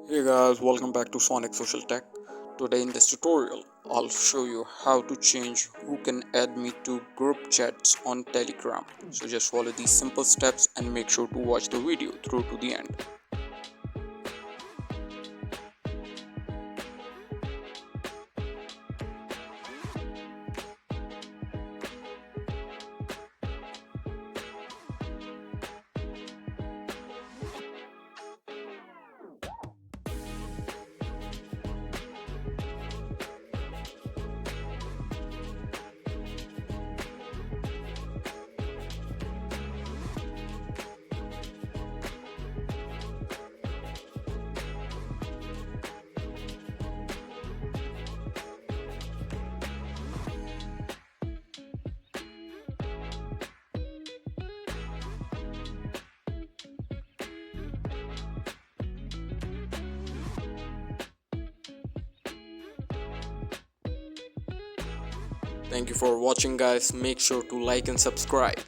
Hey guys, welcome back to Sonic Social Tech. Today in this tutorial, I'll show you how to change who can add me to group chats on Telegram. So just follow these simple steps and make sure to watch the video through to the end. Thank you for watching guys. Make sure to like and subscribe.